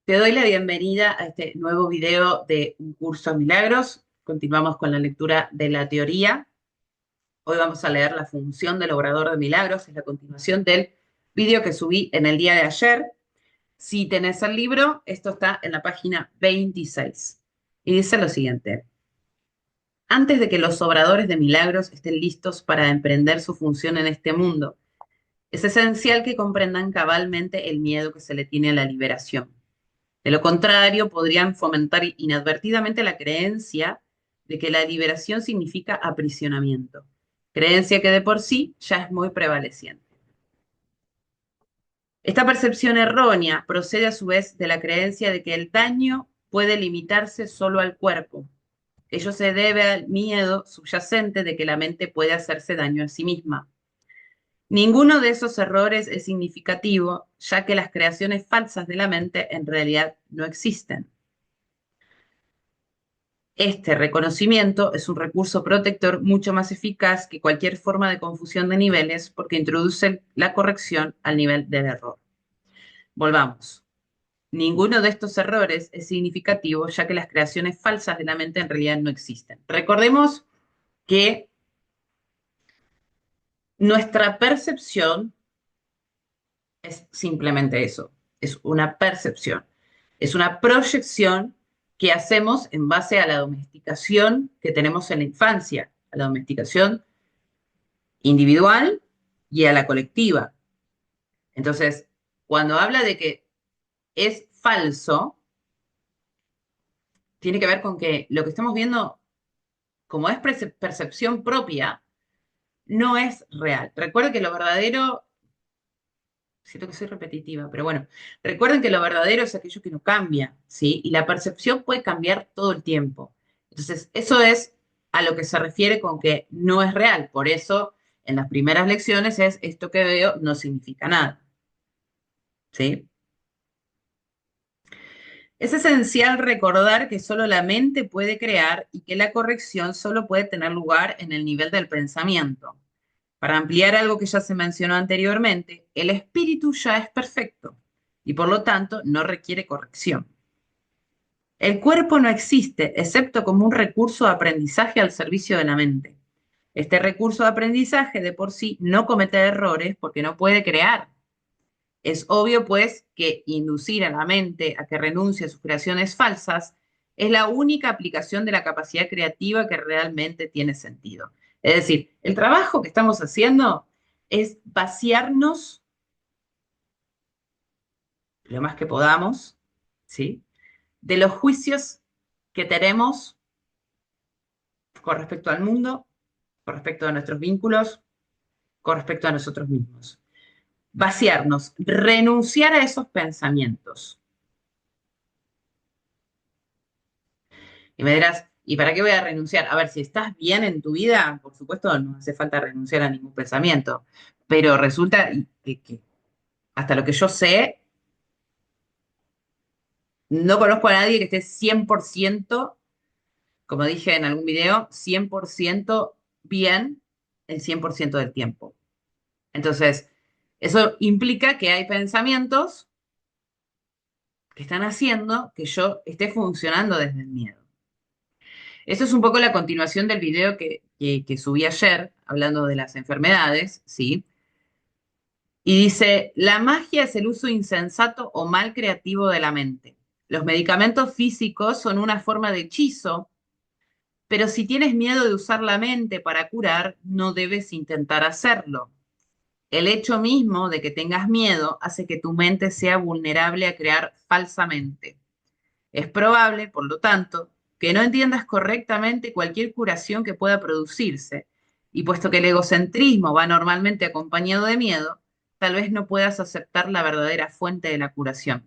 Te doy la bienvenida a este nuevo video de Un Curso en Milagros. Continuamos con la lectura de la teoría. Hoy vamos a leer la función del obrador de milagros. Es la continuación del video que subí en el día de ayer. Si tenés el libro, esto está en la página 26. Y dice lo siguiente. Antes de que los obradores de milagros estén listos para emprender su función en este mundo, es esencial que comprendan cabalmente el miedo que se le tiene a la liberación. De lo contrario, podrían fomentar inadvertidamente la creencia de que la liberación significa aprisionamiento, creencia que de por sí ya es muy prevaleciente. Esta percepción errónea procede a su vez de la creencia de que el daño puede limitarse solo al cuerpo. Ello se debe al miedo subyacente de que la mente puede hacerse daño a sí misma. Ninguno de esos errores es significativo, ya que las creaciones falsas de la mente en realidad no existen. Este reconocimiento es un recurso protector mucho más eficaz que cualquier forma de confusión de niveles porque introduce la corrección al nivel del error. Volvamos. Ninguno de estos errores es significativo, ya que las creaciones falsas de la mente en realidad no existen. Recordemos que nuestra percepción es simplemente eso, es una percepción, es una proyección que hacemos en base a la domesticación que tenemos en la infancia, a la domesticación individual y a la colectiva. Entonces, cuando habla de que es falso, tiene que ver con que lo que estamos viendo, como es percepción propia, no es real. Recuerden que lo verdadero, siento que soy repetitiva, pero bueno, recuerden que lo verdadero es aquello que no cambia, ¿sí? Y la percepción puede cambiar todo el tiempo. Entonces, eso es a lo que se refiere con que no es real. Por eso, en las primeras lecciones es esto que veo no significa nada, ¿sí? Es esencial recordar que solo la mente puede crear y que la corrección solo puede tener lugar en el nivel del pensamiento. Para ampliar algo que ya se mencionó anteriormente, el espíritu ya es perfecto y por lo tanto no requiere corrección. El cuerpo no existe excepto como un recurso de aprendizaje al servicio de la mente. Este recurso de aprendizaje de por sí no comete errores porque no puede crear. Es obvio, pues, que inducir a la mente a que renuncie a sus creaciones falsas es la única aplicación de la capacidad creativa que realmente tiene sentido. Es decir, el trabajo que estamos haciendo es vaciarnos lo más que podamos, ¿sí? De los juicios que tenemos con respecto al mundo, con respecto a nuestros vínculos, con respecto a nosotros mismos. Vaciarnos, renunciar a esos pensamientos. Y me dirás, ¿y para qué voy a renunciar? A ver, si estás bien en tu vida, por supuesto, no hace falta renunciar a ningún pensamiento. Pero resulta que hasta lo que yo sé, no conozco a nadie que esté 100%, como dije en algún video, 100% bien el 100% del tiempo. Entonces, eso implica que hay pensamientos que están haciendo que yo esté funcionando desde el miedo. Eso es un poco la continuación del video que subí ayer, hablando de las enfermedades, ¿sí? Y dice, la magia es el uso insensato o mal creativo de la mente. Los medicamentos físicos son una forma de hechizo, pero si tienes miedo de usar la mente para curar, no debes intentar hacerlo. El hecho mismo de que tengas miedo hace que tu mente sea vulnerable a crear falsamente. Es probable, por lo tanto, que no entiendas correctamente cualquier curación que pueda producirse, y puesto que el egocentrismo va normalmente acompañado de miedo, tal vez no puedas aceptar la verdadera fuente de la curación.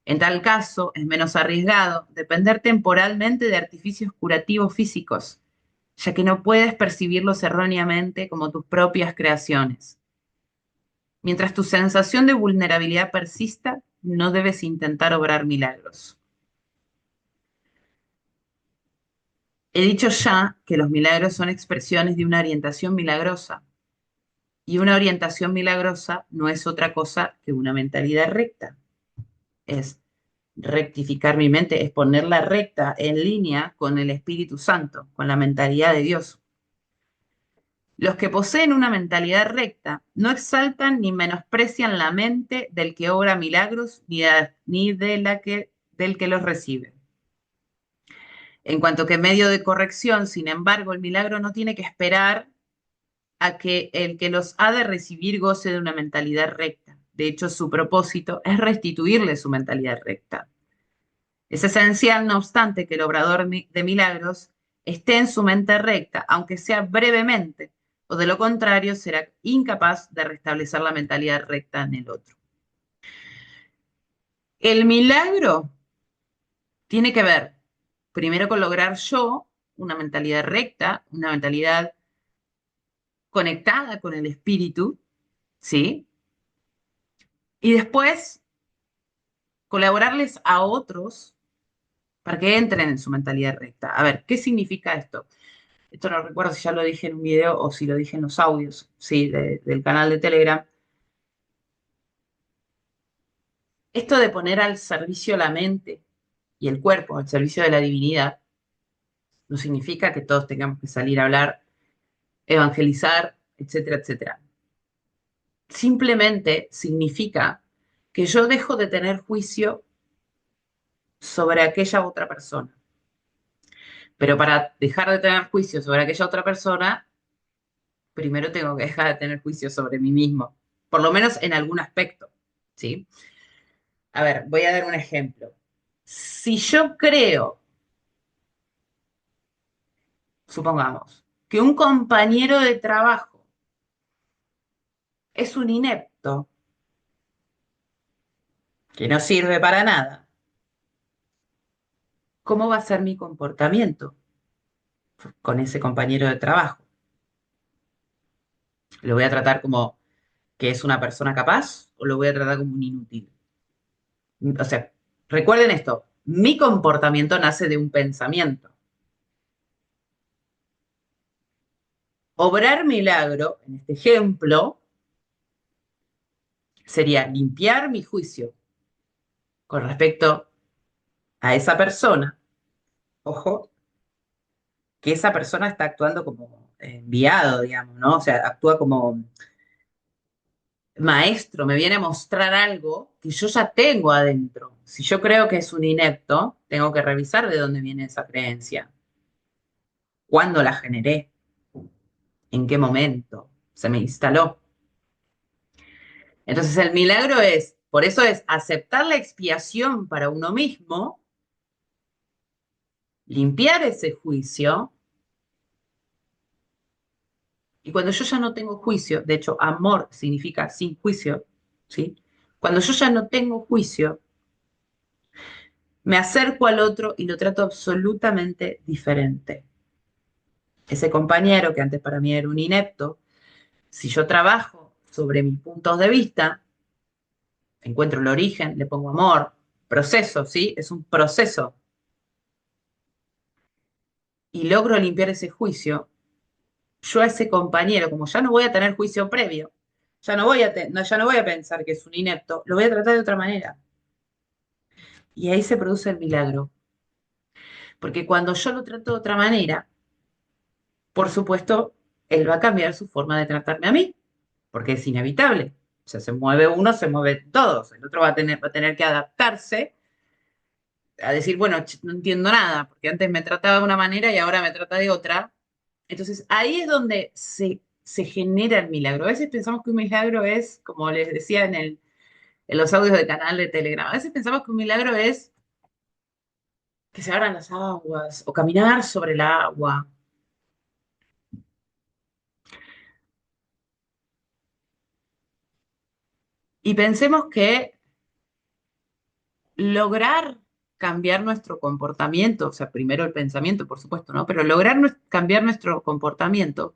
En tal caso, es menos arriesgado depender temporalmente de artificios curativos físicos, ya que no puedes percibirlos erróneamente como tus propias creaciones. Mientras tu sensación de vulnerabilidad persista, no debes intentar obrar milagros. He dicho ya que los milagros son expresiones de una orientación milagrosa, y una orientación milagrosa no es otra cosa que una mentalidad recta. Es Rectificar mi mente es ponerla recta en línea con el Espíritu Santo, con la mentalidad de Dios. Los que poseen una mentalidad recta no exaltan ni menosprecian la mente del que obra milagros ni de del que los recibe. En cuanto que medio de corrección, sin embargo, el milagro no tiene que esperar a que el que los ha de recibir goce de una mentalidad recta. De hecho, su propósito es restituirle su mentalidad recta. Es esencial, no obstante, que el obrador de milagros esté en su mente recta, aunque sea brevemente, o de lo contrario será incapaz de restablecer la mentalidad recta en el otro. El milagro tiene que ver primero con lograr yo una mentalidad recta, una mentalidad conectada con el espíritu, ¿sí? Y después colaborarles a otros para que entren en su mentalidad recta. A ver, ¿qué significa esto? Esto no recuerdo si ya lo dije en un video o si lo dije en los audios, sí, del canal de Telegram. Esto de poner al servicio la mente y el cuerpo, al servicio de la divinidad, no significa que todos tengamos que salir a hablar, evangelizar, etcétera, etcétera. Simplemente significa que yo dejo de tener juicio sobre aquella otra persona. Pero para dejar de tener juicio sobre aquella otra persona, primero tengo que dejar de tener juicio sobre mí mismo, por lo menos en algún aspecto, ¿sí? A ver, voy a dar un ejemplo. Si yo creo, supongamos, que un compañero de trabajo es un inepto, que no sirve para nada, ¿cómo va a ser mi comportamiento con ese compañero de trabajo? ¿Lo voy a tratar como que es una persona capaz o lo voy a tratar como un inútil? O sea, recuerden esto, mi comportamiento nace de un pensamiento. Obrar milagro, en este ejemplo, sería limpiar mi juicio con respecto a esa persona. Ojo, que esa persona está actuando como enviado, digamos, ¿no? O sea, actúa como maestro, me viene a mostrar algo que yo ya tengo adentro. Si yo creo que es un inepto, tengo que revisar de dónde viene esa creencia, cuándo la generé, en qué momento se me instaló. Entonces el milagro es, por eso es aceptar la expiación para uno mismo, limpiar ese juicio, y cuando yo ya no tengo juicio, de hecho amor significa sin juicio, ¿sí? Cuando yo ya no tengo juicio, me acerco al otro y lo trato absolutamente diferente. Ese compañero que antes para mí era un inepto, si yo trabajo sobre mis puntos de vista, encuentro el origen, le pongo amor, proceso, ¿sí? Es un proceso. Y logro limpiar ese juicio, yo a ese compañero, como ya no voy a tener juicio previo, ya no voy a pensar que es un inepto, lo voy a tratar de otra manera. Y ahí se produce el milagro. Porque cuando yo lo trato de otra manera, por supuesto, él va a cambiar su forma de tratarme a mí, porque es inevitable. O sea, se mueve uno, se mueve todos. El otro va a tener que adaptarse a decir, bueno, no entiendo nada, porque antes me trataba de una manera y ahora me trata de otra. Entonces, ahí es donde se genera el milagro. A veces pensamos que un milagro es, como les decía en los audios del canal de Telegram, a veces pensamos que un milagro es que se abran las aguas o caminar sobre el agua. Y pensemos que lograr cambiar nuestro comportamiento, o sea, primero el pensamiento, por supuesto, ¿no? Pero lograr cambiar nuestro comportamiento,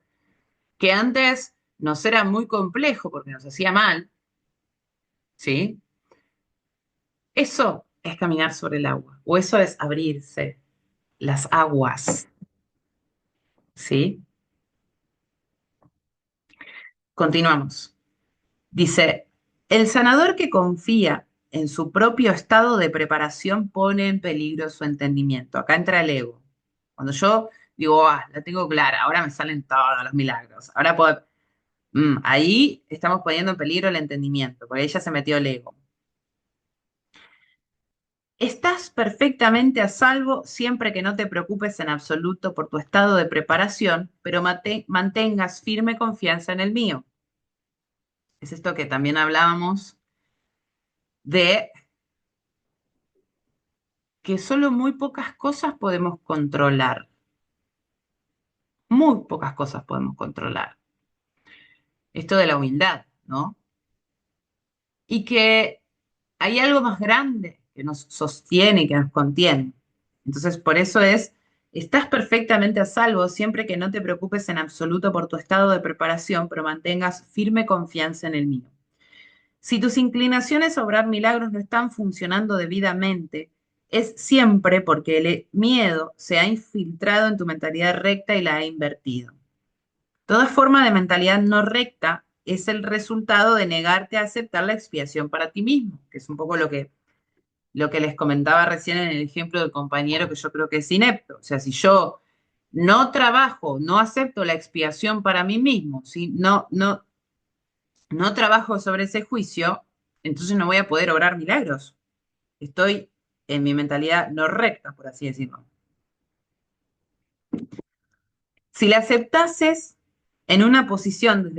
que antes nos era muy complejo porque nos hacía mal, ¿sí? Eso es caminar sobre el agua, o eso es abrirse las aguas, ¿sí? Continuamos. Dice, el sanador que confía en su propio estado de preparación pone en peligro su entendimiento. Acá entra el ego. Cuando yo digo, la tengo clara, ahora me salen todos los milagros, ahora puedo... ahí estamos poniendo en peligro el entendimiento, porque ahí ya se metió el ego. Estás perfectamente a salvo siempre que no te preocupes en absoluto por tu estado de preparación, pero mantengas firme confianza en el mío. Es esto que también hablábamos de que solo muy pocas cosas podemos controlar. Muy pocas cosas podemos controlar. Esto de la humildad, ¿no? Y que hay algo más grande que nos sostiene y que nos contiene. Entonces, por eso estás perfectamente a salvo siempre que no te preocupes en absoluto por tu estado de preparación, pero mantengas firme confianza en el mío. Si tus inclinaciones a obrar milagros no están funcionando debidamente, es siempre porque el miedo se ha infiltrado en tu mentalidad recta y la ha invertido. Toda forma de mentalidad no recta es el resultado de negarte a aceptar la expiación para ti mismo, que es un poco lo que les comentaba recién en el ejemplo del compañero que yo creo que es inepto. O sea, si yo no trabajo, no acepto la expiación para mí mismo, si no trabajo sobre ese juicio, entonces no voy a poder obrar milagros. Estoy en mi mentalidad no recta, por así decirlo. Si la aceptases en una posición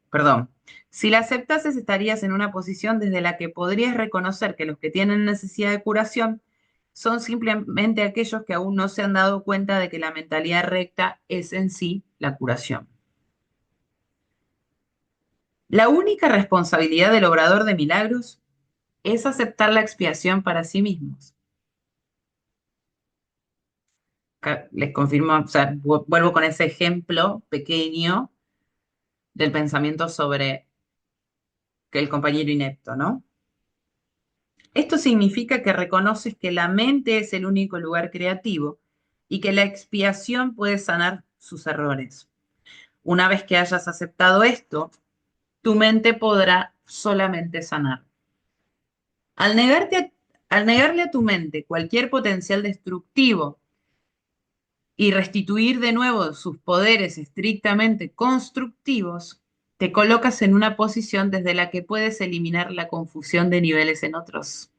perdón, si la aceptases estarías en una posición desde la que podrías reconocer que los que tienen necesidad de curación son simplemente aquellos que aún no se han dado cuenta de que la mentalidad recta es en sí la curación. La única responsabilidad del obrador de milagros es aceptar la expiación para sí mismos. Les confirmo, o sea, vuelvo con ese ejemplo pequeño del pensamiento sobre que el compañero inepto, ¿no? Esto significa que reconoces que la mente es el único lugar creativo y que la expiación puede sanar sus errores. Una vez que hayas aceptado esto, tu mente podrá solamente sanar. Al al negarle a tu mente cualquier potencial destructivo y restituir de nuevo sus poderes estrictamente constructivos, te colocas en una posición desde la que puedes eliminar la confusión de niveles en otros.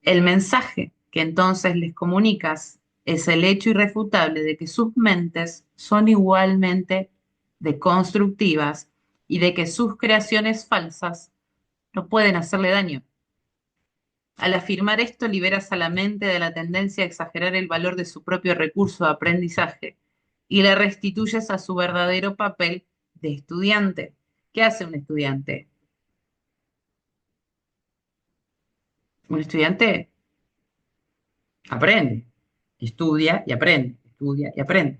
El mensaje que entonces les comunicas es el hecho irrefutable de que sus mentes son igualmente deconstructivas y de que sus creaciones falsas no pueden hacerle daño. Al afirmar esto, liberas a la mente de la tendencia a exagerar el valor de su propio recurso de aprendizaje y le restituyes a su verdadero papel de estudiante. ¿Qué hace un estudiante? Un estudiante aprende, estudia y aprende, estudia y aprende.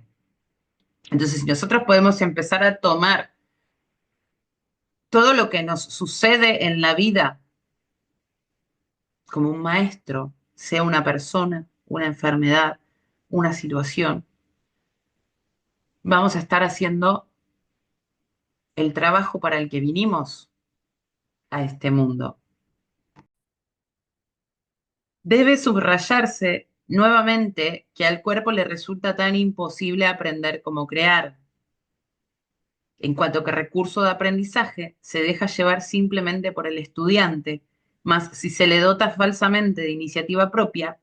Entonces, si nosotros podemos empezar a tomar todo lo que nos sucede en la vida como un maestro, sea una persona, una enfermedad, una situación, vamos a estar haciendo el trabajo para el que vinimos a este mundo. Debe subrayarse nuevamente que al cuerpo le resulta tan imposible aprender como crear. En cuanto que recurso de aprendizaje se deja llevar simplemente por el estudiante, mas si se le dota falsamente de iniciativa propia,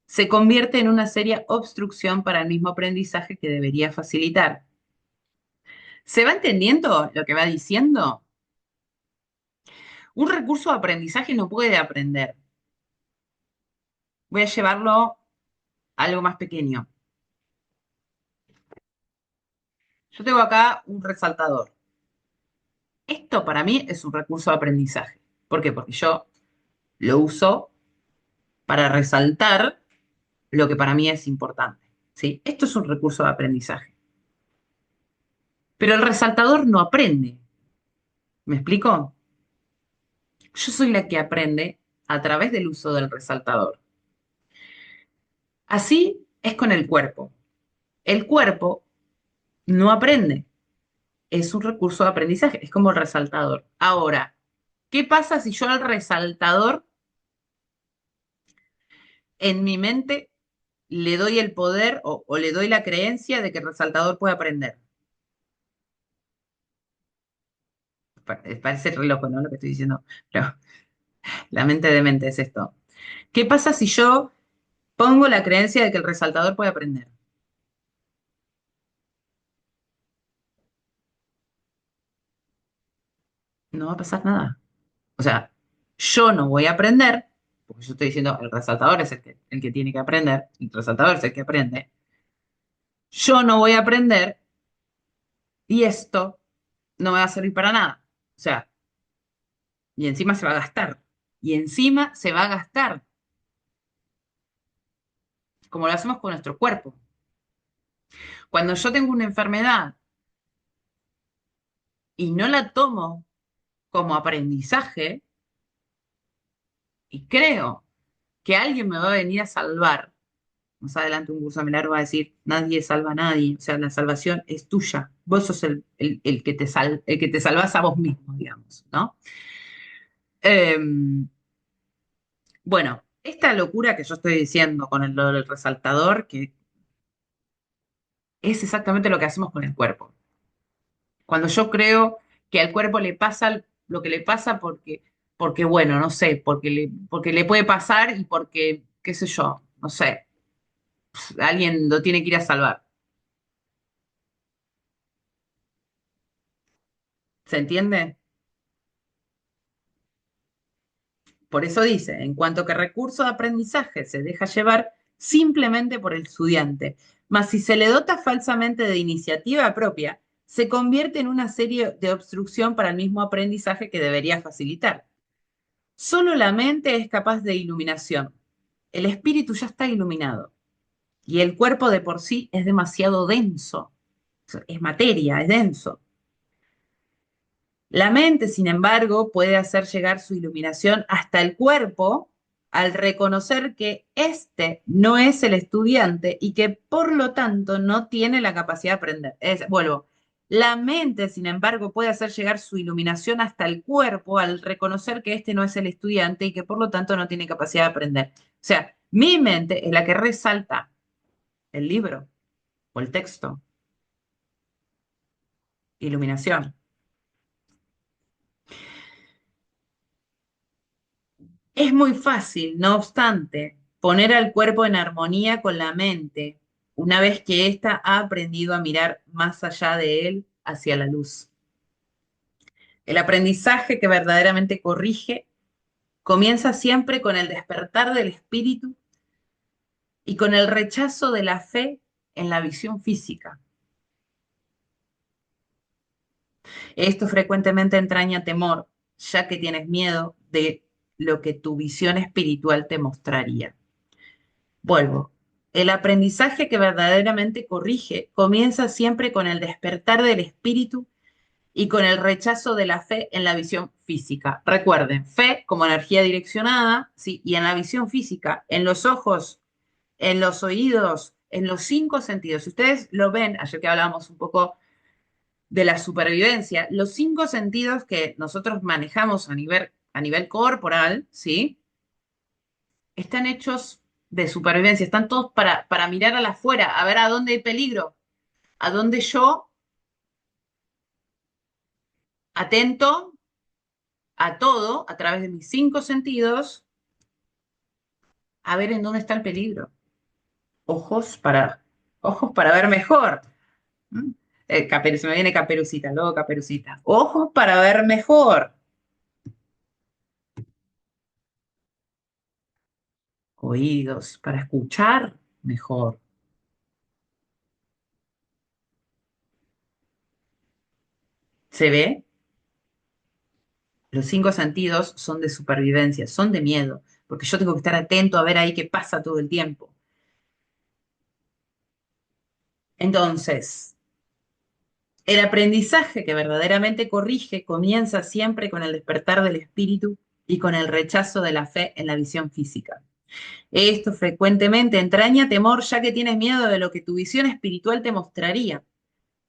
se convierte en una seria obstrucción para el mismo aprendizaje que debería facilitar. ¿Se va entendiendo lo que va diciendo? Un recurso de aprendizaje no puede aprender. Voy a llevarlo a algo más pequeño. Yo tengo acá un resaltador. Esto para mí es un recurso de aprendizaje. ¿Por qué? Porque yo lo uso para resaltar lo que para mí es importante. ¿Sí? Esto es un recurso de aprendizaje. Pero el resaltador no aprende. ¿Me explico? Yo soy la que aprende a través del uso del resaltador. Así es con el cuerpo. El cuerpo no aprende. es un recurso de aprendizaje, es como el resaltador. Ahora, ¿qué pasa si yo al resaltador en mi mente le doy el poder o le doy la creencia de que el resaltador puede aprender? Parece re loco, ¿no? Lo que estoy diciendo, pero la mente de mente es esto. ¿Qué pasa si yo pongo la creencia de que el resaltador puede aprender? No va a pasar nada. O sea, yo no voy a aprender, porque yo estoy diciendo, el resaltador es el que tiene que aprender, el resaltador es el que aprende. Yo no voy a aprender y esto no me va a servir para nada. O sea, y encima se va a gastar. Y encima se va a gastar, como lo hacemos con nuestro cuerpo. Cuando yo tengo una enfermedad y no la tomo como aprendizaje y creo que alguien me va a venir a salvar, más adelante un curso de milagros va a decir, nadie salva a nadie, o sea, la salvación es tuya, vos sos el que el que te salvás a vos mismo, digamos, ¿no? Bueno, esta locura que yo estoy diciendo con lo del resaltador, que es exactamente lo que hacemos con el cuerpo. Cuando yo creo que al cuerpo le pasa lo que le pasa porque bueno, no sé, porque le puede pasar y porque, qué sé yo, no sé, alguien lo tiene que ir a salvar. ¿Se entiende? Por eso dice, en cuanto que recurso de aprendizaje se deja llevar simplemente por el estudiante, mas si se le dota falsamente de iniciativa propia, se convierte en una serie de obstrucción para el mismo aprendizaje que debería facilitar. Solo la mente es capaz de iluminación. El espíritu ya está iluminado y el cuerpo de por sí es demasiado denso. Es materia, es denso. La mente, sin embargo, puede hacer llegar su iluminación hasta el cuerpo al reconocer que éste no es el estudiante y que por lo tanto no tiene la capacidad de aprender. Vuelvo. La mente, sin embargo, puede hacer llegar su iluminación hasta el cuerpo al reconocer que éste no es el estudiante y que por lo tanto no tiene capacidad de aprender. O sea, mi mente es la que resalta el libro o el texto, iluminación. Es muy fácil, no obstante, poner al cuerpo en armonía con la mente una vez que ésta ha aprendido a mirar más allá de él hacia la luz. El aprendizaje que verdaderamente corrige comienza siempre con el despertar del espíritu y con el rechazo de la fe en la visión física. Esto frecuentemente entraña temor, ya que tienes miedo de lo que tu visión espiritual te mostraría. Vuelvo. El aprendizaje que verdaderamente corrige comienza siempre con el despertar del espíritu y con el rechazo de la fe en la visión física. Recuerden, fe como energía direccionada, ¿sí? Y en la visión física, en los ojos, en los oídos, en los cinco sentidos. Si ustedes lo ven, ayer que hablábamos un poco de la supervivencia, los cinco sentidos que nosotros manejamos a nivel corporal, ¿sí? Están hechos de supervivencia, están todos para mirar a la afuera, a ver a dónde hay peligro, a dónde yo, atento a todo, a través de mis cinco sentidos, a ver en dónde está el peligro. Ojos ojos para ver mejor. ¿Mm? Se me viene Caperucita, luego Caperucita. Ojos para ver mejor. Oídos para escuchar mejor. ¿Se ve? Los cinco sentidos son de supervivencia, son de miedo, porque yo tengo que estar atento a ver ahí qué pasa todo el tiempo. Entonces, el aprendizaje que verdaderamente corrige comienza siempre con el despertar del espíritu y con el rechazo de la fe en la visión física. Esto frecuentemente entraña temor ya que tienes miedo de lo que tu visión espiritual te mostraría.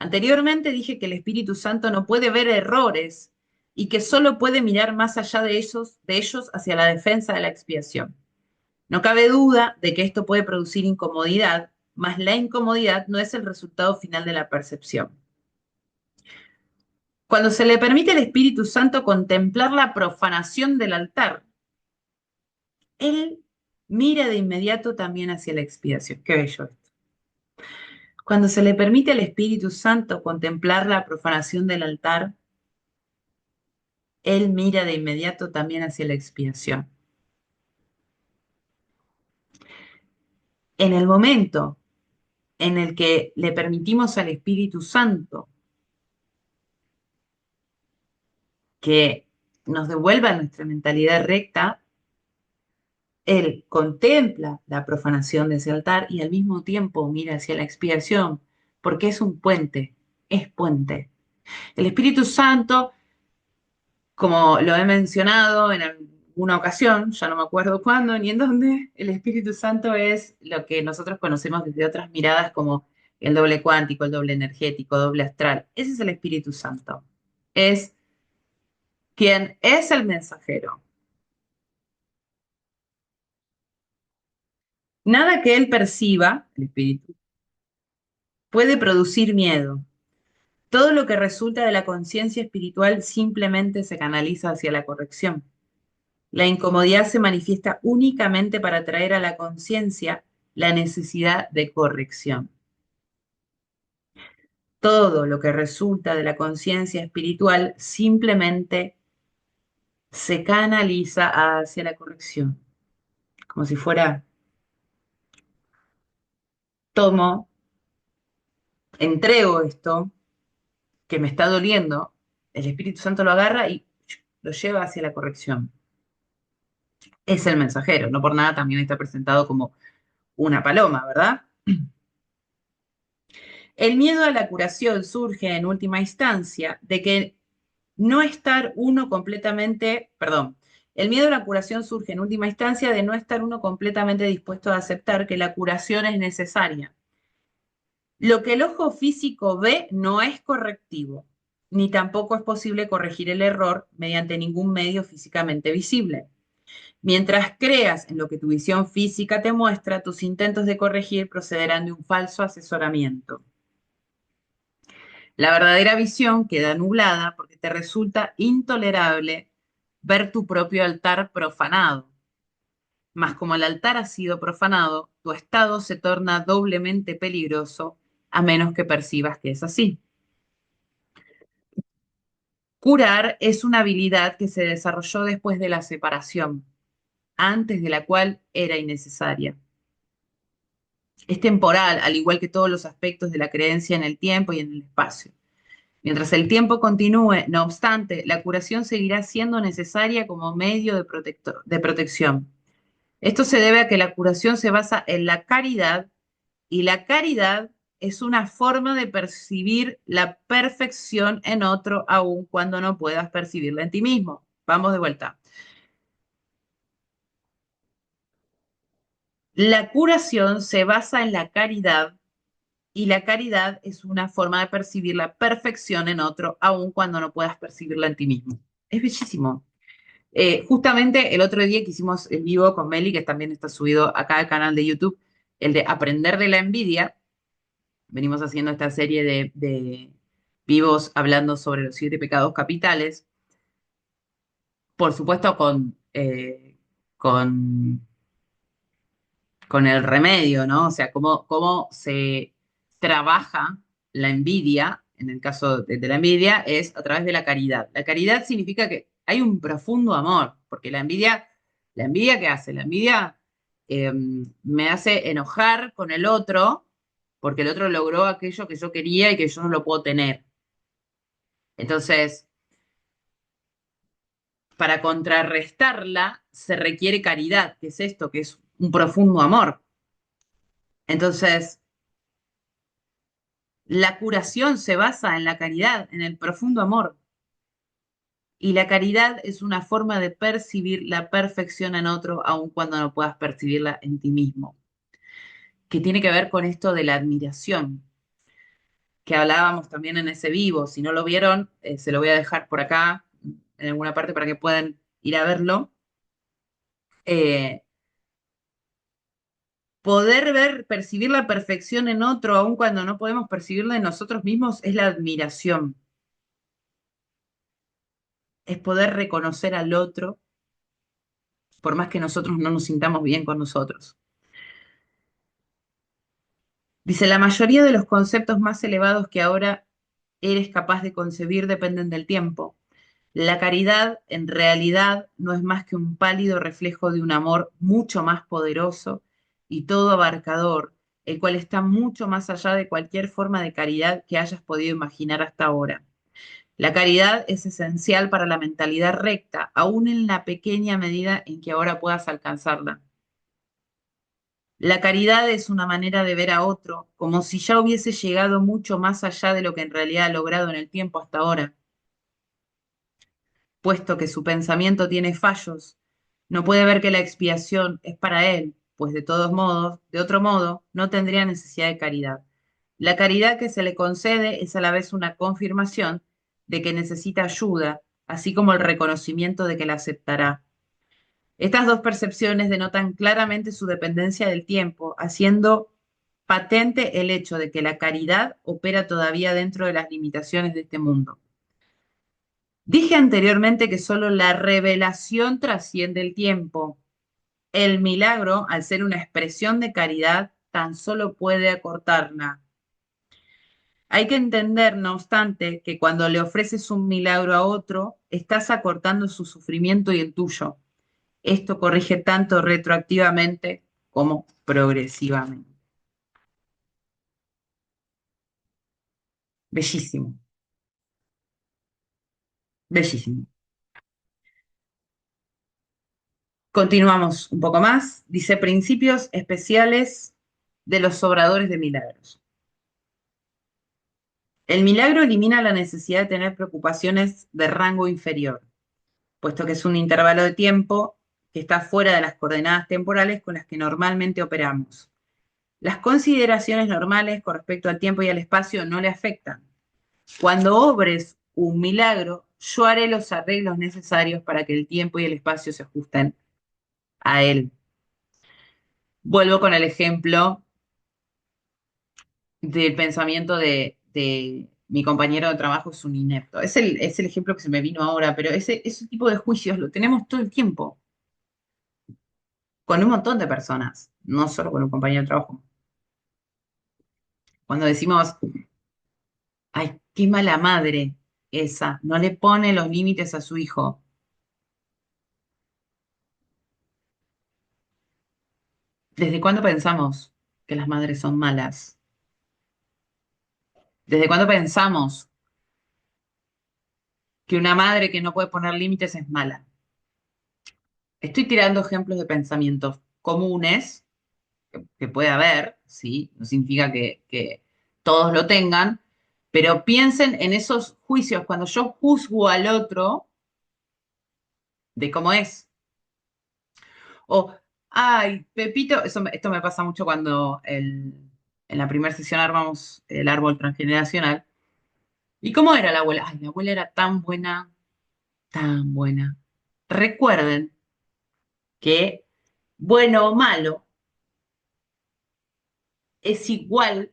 Anteriormente dije que el Espíritu Santo no puede ver errores y que solo puede mirar más allá de ellos hacia la defensa de la expiación. No cabe duda de que esto puede producir incomodidad, mas la incomodidad no es el resultado final de la percepción. Cuando se le permite al Espíritu Santo contemplar la profanación del altar, él mira de inmediato también hacia la expiación. Qué bello esto. Cuando se le permite al Espíritu Santo contemplar la profanación del altar, él mira de inmediato también hacia la expiación. En el momento en el que le permitimos al Espíritu Santo que nos devuelva nuestra mentalidad recta, él contempla la profanación de ese altar y al mismo tiempo mira hacia la expiación, porque es un puente, es puente. El Espíritu Santo, como lo he mencionado en alguna ocasión, ya no me acuerdo cuándo ni en dónde, el Espíritu Santo es lo que nosotros conocemos desde otras miradas como el doble cuántico, el doble energético, doble astral. Ese es el Espíritu Santo. Es quien es el mensajero. Nada que él perciba, el Espíritu, puede producir miedo. Todo lo que resulta de la conciencia espiritual simplemente se canaliza hacia la corrección. La incomodidad se manifiesta únicamente para traer a la conciencia la necesidad de corrección. Todo lo que resulta de la conciencia espiritual simplemente se canaliza hacia la corrección, como si fuera tomo, entrego esto que me está doliendo, el Espíritu Santo lo agarra y lo lleva hacia la corrección. Es el mensajero, no por nada también está presentado como una paloma, ¿verdad? El miedo a la curación surge en última instancia de que no estar uno completamente, perdón, el miedo a la curación surge en última instancia de no estar uno completamente dispuesto a aceptar que la curación es necesaria. Lo que el ojo físico ve no es correctivo, ni tampoco es posible corregir el error mediante ningún medio físicamente visible. Mientras creas en lo que tu visión física te muestra, tus intentos de corregir procederán de un falso asesoramiento. La verdadera visión queda nublada porque te resulta intolerable ver tu propio altar profanado. Mas como el altar ha sido profanado, tu estado se torna doblemente peligroso a menos que percibas que es así. Curar es una habilidad que se desarrolló después de la separación, antes de la cual era innecesaria. Es temporal, al igual que todos los aspectos de la creencia en el tiempo y en el espacio. Mientras el tiempo continúe, no obstante, la curación seguirá siendo necesaria como medio de protección. Esto se debe a que la curación se basa en la caridad y la caridad es una forma de percibir la perfección en otro aun cuando no puedas percibirla en ti mismo. Vamos de vuelta. La curación se basa en la caridad y la caridad es una forma de percibir la perfección en otro aun cuando no puedas percibirla en ti mismo. Es bellísimo. Justamente el otro día que hicimos el vivo con Meli, que también está subido acá al canal de YouTube, el de Aprender de la Envidia. Venimos haciendo esta serie de vivos hablando sobre los 7 pecados capitales, por supuesto con, con el remedio, ¿no? O sea, cómo se trabaja la envidia, en el caso de la envidia, es a través de la caridad. La caridad significa que hay un profundo amor, porque la envidia ¿qué hace? La envidia me hace enojar con el otro, porque el otro logró aquello que yo quería y que yo no lo puedo tener. Entonces, para contrarrestarla se requiere caridad, que es esto, que es un profundo amor. Entonces, la curación se basa en la caridad, en el profundo amor. Y la caridad es una forma de percibir la perfección en otro, aun cuando no puedas percibirla en ti mismo, que tiene que ver con esto de la admiración. que hablábamos también en ese vivo. Si no lo vieron, se lo voy a dejar por acá, en alguna parte, para que puedan ir a verlo. Eh, Poder ver, percibir la perfección en otro, aun cuando no podemos percibirla en nosotros mismos, es la admiración. Es poder reconocer al otro, por más que nosotros no nos sintamos bien con nosotros. Dice, la mayoría de los conceptos más elevados que ahora eres capaz de concebir dependen del tiempo. La caridad, en realidad, no es más que un pálido reflejo de un amor mucho más poderoso y todo abarcador, el cual está mucho más allá de cualquier forma de caridad que hayas podido imaginar hasta ahora. La caridad es esencial para la mentalidad recta, aún en la pequeña medida en que ahora puedas alcanzarla. La caridad es una manera de ver a otro como si ya hubiese llegado mucho más allá de lo que en realidad ha logrado en el tiempo hasta ahora. Puesto que su pensamiento tiene fallos, no puede ver que la expiación es para él, pues de todos modos, de otro modo, no tendría necesidad de caridad. La caridad que se le concede es a la vez una confirmación de que necesita ayuda, así como el reconocimiento de que la aceptará. Estas dos percepciones denotan claramente su dependencia del tiempo, haciendo patente el hecho de que la caridad opera todavía dentro de las limitaciones de este mundo. Dije anteriormente que solo la revelación trasciende el tiempo. El milagro, al ser una expresión de caridad, tan solo puede acortarla. Hay que entender, no obstante, que cuando le ofreces un milagro a otro, estás acortando su sufrimiento y el tuyo. Esto corrige tanto retroactivamente como progresivamente. Bellísimo, bellísimo. Continuamos un poco más. Dice principios especiales de los obradores de milagros. El milagro elimina la necesidad de tener preocupaciones de rango inferior, puesto que es un intervalo de tiempo que está fuera de las coordenadas temporales con las que normalmente operamos. Las consideraciones normales con respecto al tiempo y al espacio no le afectan. Cuando obres un milagro, yo haré los arreglos necesarios para que el tiempo y el espacio se ajusten a él. Vuelvo con el ejemplo del pensamiento de mi compañero de trabajo es un inepto. Es el ejemplo que se me vino ahora, pero ese tipo de juicios lo tenemos todo el tiempo, con un montón de personas, no solo con un compañero de trabajo. Cuando decimos, ay, qué mala madre esa, no le pone los límites a su hijo. ¿Desde cuándo pensamos que las madres son malas? ¿Desde cuándo pensamos que una madre que no puede poner límites es mala? Estoy tirando ejemplos de pensamientos comunes que puede haber, ¿sí? No significa que todos lo tengan, pero piensen en esos juicios cuando yo juzgo al otro de cómo es. O, ay, Pepito, esto me pasa mucho cuando en la primera sesión armamos el árbol transgeneracional. ¿Y cómo era la abuela? Ay, la abuela era tan buena, tan buena. Recuerden que bueno o malo es igual,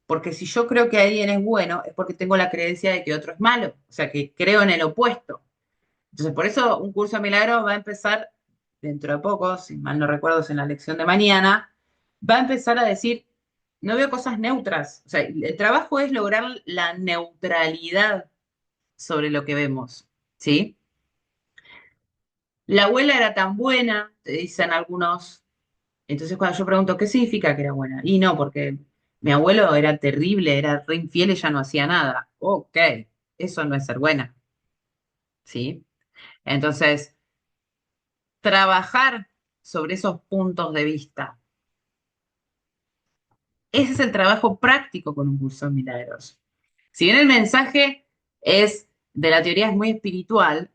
porque si yo creo que alguien es bueno, es porque tengo la creencia de que otro es malo, o sea, que creo en el opuesto. Entonces, por eso un curso de milagros va a empezar dentro de poco, si mal no recuerdo, es en la lección de mañana, va a empezar a decir, no veo cosas neutras. O sea, el trabajo es lograr la neutralidad sobre lo que vemos, ¿sí? La abuela era tan buena, te dicen algunos. Entonces, cuando yo pregunto, ¿qué significa que era buena? Y no, porque mi abuelo era terrible, era re infiel y ya no hacía nada. Ok, eso no es ser buena, ¿sí? Entonces, trabajar sobre esos puntos de vista. Ese es el trabajo práctico con un curso de milagros. Si bien el mensaje es de la teoría es muy espiritual,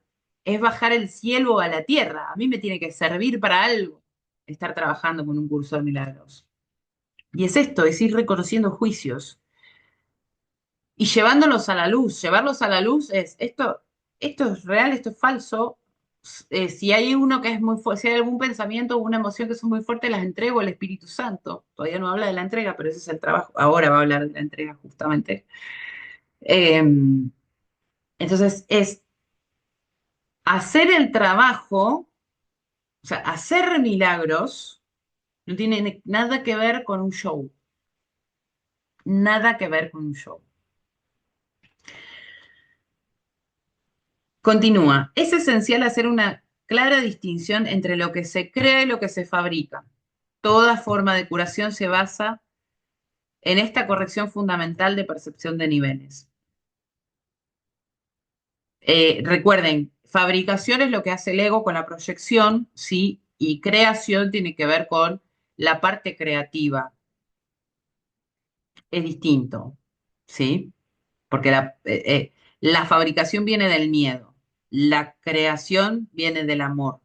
es bajar el cielo a la tierra. A mí me tiene que servir para algo estar trabajando con un curso de milagros. Y es esto, es ir reconociendo juicios. y llevándolos a la luz. Llevarlos a la luz es, esto es real, esto es falso. Si hay uno que es muy fuerte, si hay algún pensamiento o una emoción que son muy fuertes, las entrego al Espíritu Santo. Todavía no habla de la entrega, pero ese es el trabajo. Ahora va a hablar de la entrega justamente. Eh, entonces, es hacer el trabajo, o sea, hacer milagros, no tiene nada que ver con un show. Nada que ver con un show. Continúa. Es esencial hacer una clara distinción entre lo que se crea y lo que se fabrica. Toda forma de curación se basa en esta corrección fundamental de percepción de niveles. Recuerden, fabricación es lo que hace el ego con la proyección, ¿sí? Y creación tiene que ver con la parte creativa. Es distinto, ¿sí? Porque la fabricación viene del miedo, la creación viene del amor.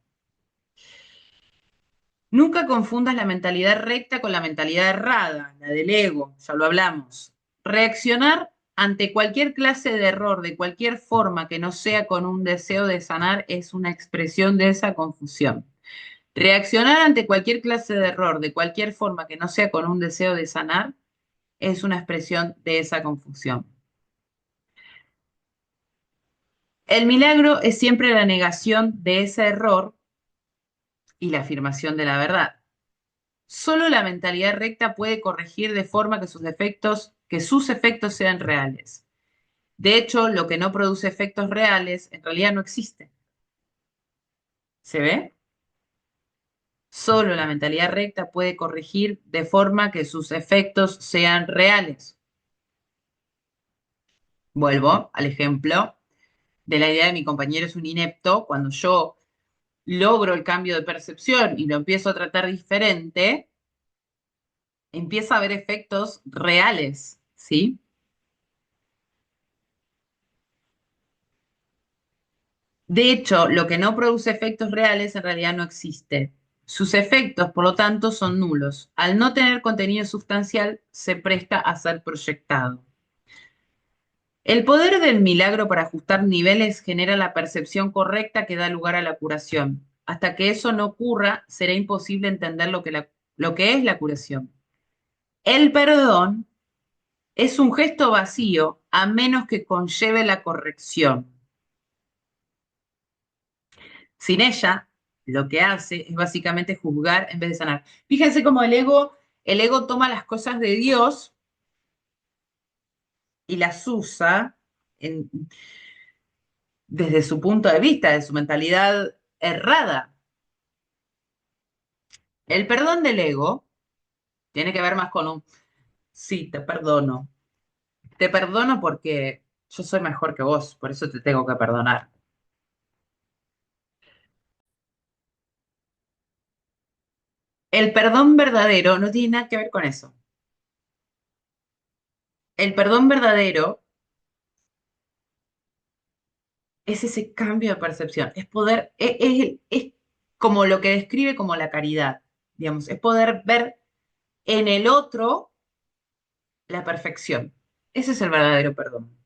Nunca confundas la mentalidad recta con la mentalidad errada, la del ego, ya lo hablamos. Reaccionar ante cualquier clase de error, de cualquier forma que no sea con un deseo de sanar, es una expresión de esa confusión. Reaccionar ante cualquier clase de error, de cualquier forma que no sea con un deseo de sanar, es una expresión de esa confusión. El milagro es siempre la negación de ese error y la afirmación de la verdad. Solo la mentalidad recta puede corregir de forma que sus efectos sean reales. De hecho, lo que no produce efectos reales en realidad no existe. ¿Se ve? Solo la mentalidad recta puede corregir de forma que sus efectos sean reales. Vuelvo al ejemplo de la idea de mi compañero es un inepto. Cuando yo logro el cambio de percepción y lo empiezo a tratar diferente, empieza a haber efectos reales, ¿sí? De hecho, lo que no produce efectos reales en realidad no existe. Sus efectos, por lo tanto, son nulos. Al no tener contenido sustancial, se presta a ser proyectado. El poder del milagro para ajustar niveles genera la percepción correcta que da lugar a la curación. Hasta que eso no ocurra, será imposible entender lo que es la curación. El perdón es un gesto vacío a menos que conlleve la corrección. Sin ella, lo que hace es básicamente juzgar en vez de sanar. Fíjense cómo el ego toma las cosas de Dios y las usa en- desde su punto de vista, de su mentalidad errada. El perdón del ego tiene que ver más con un, sí, te perdono. Te perdono porque yo soy mejor que vos, por eso te tengo que perdonar. El perdón verdadero no tiene nada que ver con eso. El perdón verdadero es ese cambio de percepción, es poder, es como lo que describe como la caridad, digamos, es poder ver en el otro la perfección. Ese es el verdadero perdón.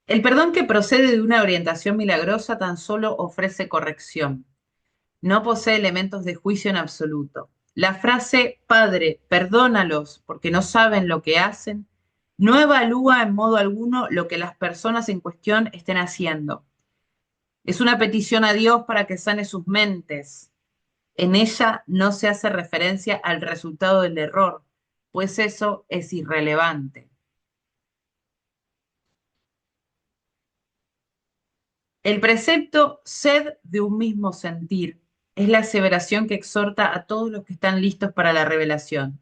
El perdón que procede de una orientación milagrosa tan solo ofrece corrección, no posee elementos de juicio en absoluto. La frase, Padre, perdónalos porque no saben lo que hacen, no evalúa en modo alguno lo que las personas en cuestión estén haciendo. Es una petición a Dios para que sane sus mentes. En ella no se hace referencia al resultado del error, pues eso es irrelevante. El precepto sed de un mismo sentir es la aseveración que exhorta a todos los que están listos para la revelación.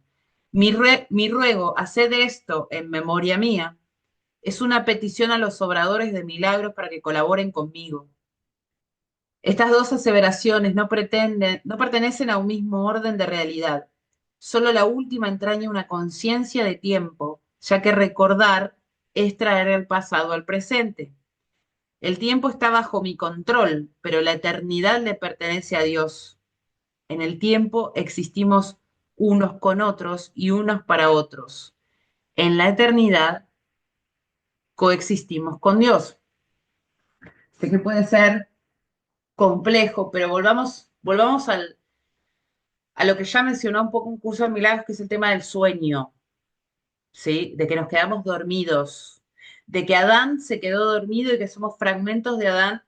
Mi ruego, haced esto en memoria mía, es una petición a los obradores de milagros para que colaboren conmigo. Estas dos aseveraciones no pertenecen a un mismo orden de realidad. Solo la última entraña una conciencia de tiempo, ya que recordar es traer el pasado al presente. El tiempo está bajo mi control, pero la eternidad le pertenece a Dios. En el tiempo existimos unos con otros y unos para otros. En la eternidad coexistimos con Dios. Sé que puede ser complejo, pero volvamos a lo que ya mencionó un poco un curso de milagros, que es el tema del sueño, ¿sí? De que nos quedamos dormidos, de que Adán se quedó dormido y que somos fragmentos de Adán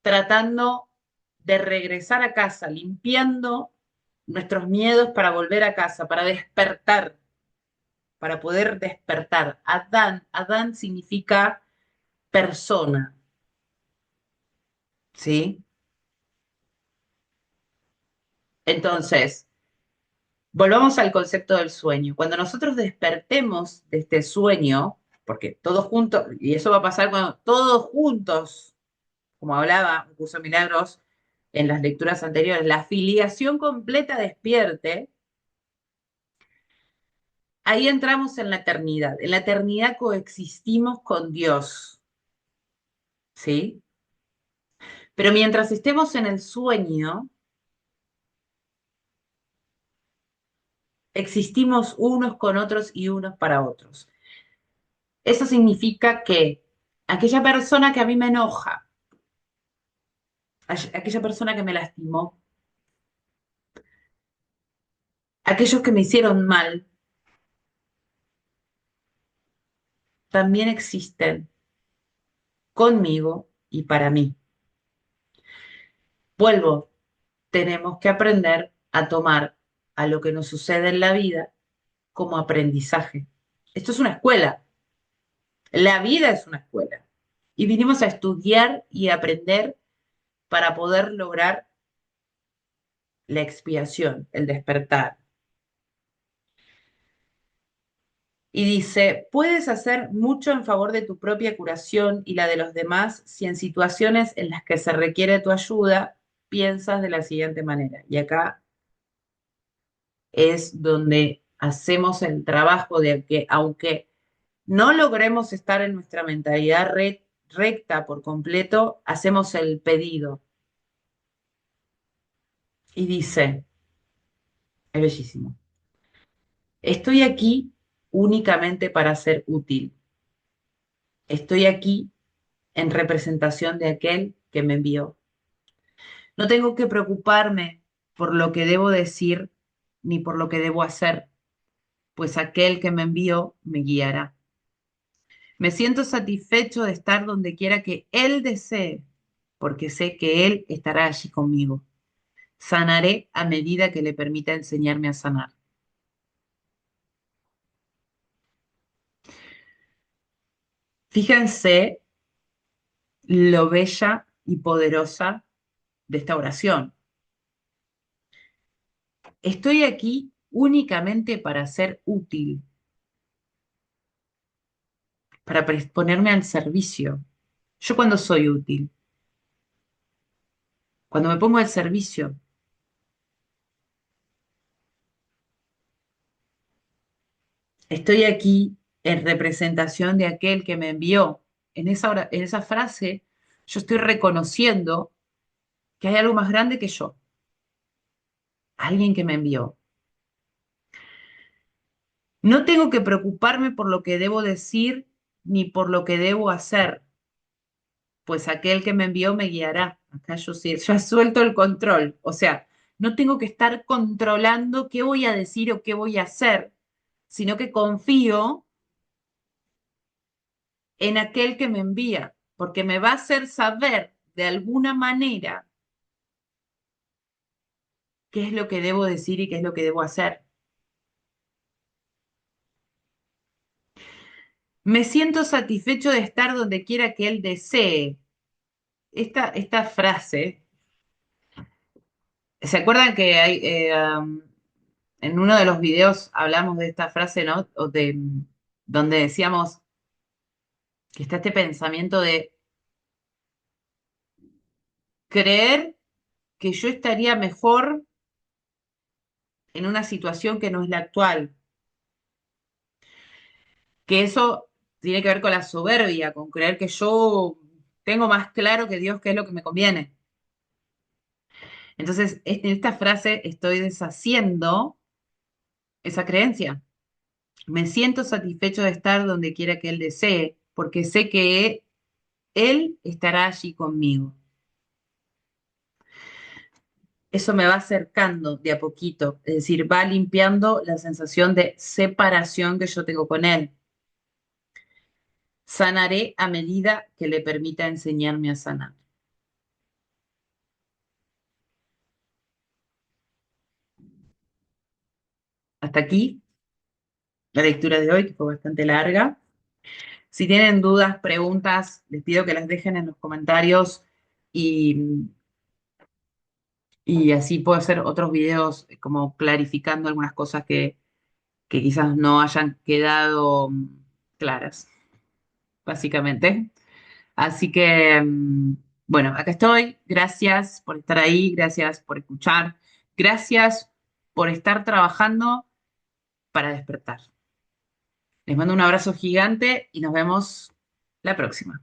tratando de regresar a casa, limpiando nuestros miedos para volver a casa, para despertar, para poder despertar. Adán, Adán significa persona, ¿sí? Entonces, volvamos al concepto del sueño. Cuando nosotros despertemos de este sueño, porque todos juntos, y eso va a pasar cuando todos juntos, como hablaba un curso de milagros en las lecturas anteriores, la filiación completa despierte, ahí entramos en la eternidad. En la eternidad coexistimos con Dios, ¿sí? Pero mientras estemos en el sueño, existimos unos con otros y unos para otros. Eso significa que aquella persona que a mí me enoja, aquella persona que me lastimó, aquellos que me hicieron mal, también existen conmigo y para mí. Vuelvo, tenemos que aprender a tomar a lo que nos sucede en la vida como aprendizaje. Esto es una escuela, la vida es una escuela. Y vinimos a estudiar y aprender para poder lograr la expiación, el despertar. Y dice, puedes hacer mucho en favor de tu propia curación y la de los demás si en situaciones en las que se requiere tu ayuda piensas de la siguiente manera. Y acá es donde hacemos el trabajo de que aunque no logremos estar en nuestra mentalidad recta por completo, hacemos el pedido. Y dice, es bellísimo, estoy aquí únicamente para ser útil. Estoy aquí en representación de aquel que me envió. No tengo que preocuparme por lo que debo decir ni por lo que debo hacer, pues aquel que me envió me guiará. Me siento satisfecho de estar donde quiera que Él desee, porque sé que Él estará allí conmigo. Sanaré a medida que le permita enseñarme a sanar. Fíjense lo bella y poderosa de esta oración. Estoy aquí únicamente para ser útil, para ponerme al servicio. Yo cuando soy útil, cuando me pongo al servicio, estoy aquí en representación de aquel que me envió. En esa frase, yo estoy reconociendo que hay algo más grande que yo, alguien que me envió. No tengo que preocuparme por lo que debo decir ni por lo que debo hacer, pues aquel que me envió me guiará. Acá yo sí, ya suelto el control. O sea, no tengo que estar controlando qué voy a decir o qué voy a hacer, sino que confío en aquel que me envía, porque me va a hacer saber de alguna manera qué es lo que debo decir y qué es lo que debo hacer. Me siento satisfecho de estar donde quiera que él desee. Esta frase, ¿se acuerdan que en uno de los videos hablamos de esta frase, ¿no? Donde decíamos que está este pensamiento de creer que yo estaría mejor en una situación que no es la actual, que eso tiene que ver con la soberbia, con creer que yo tengo más claro que Dios qué es lo que me conviene. Entonces, en esta frase estoy deshaciendo esa creencia. Me siento satisfecho de estar donde quiera que él desee, porque sé que él estará allí conmigo. Eso me va acercando de a poquito, es decir, va limpiando la sensación de separación que yo tengo con él. Sanaré a medida que le permita enseñarme a sanar. Hasta aquí la lectura de hoy, que fue bastante larga. Si tienen dudas, preguntas, les pido que las dejen en los comentarios y, y así puedo hacer otros videos como clarificando algunas cosas que quizás no hayan quedado claras, básicamente. Así que, bueno, acá estoy. Gracias por estar ahí, gracias por escuchar, gracias por estar trabajando para despertar. Les mando un abrazo gigante y nos vemos la próxima.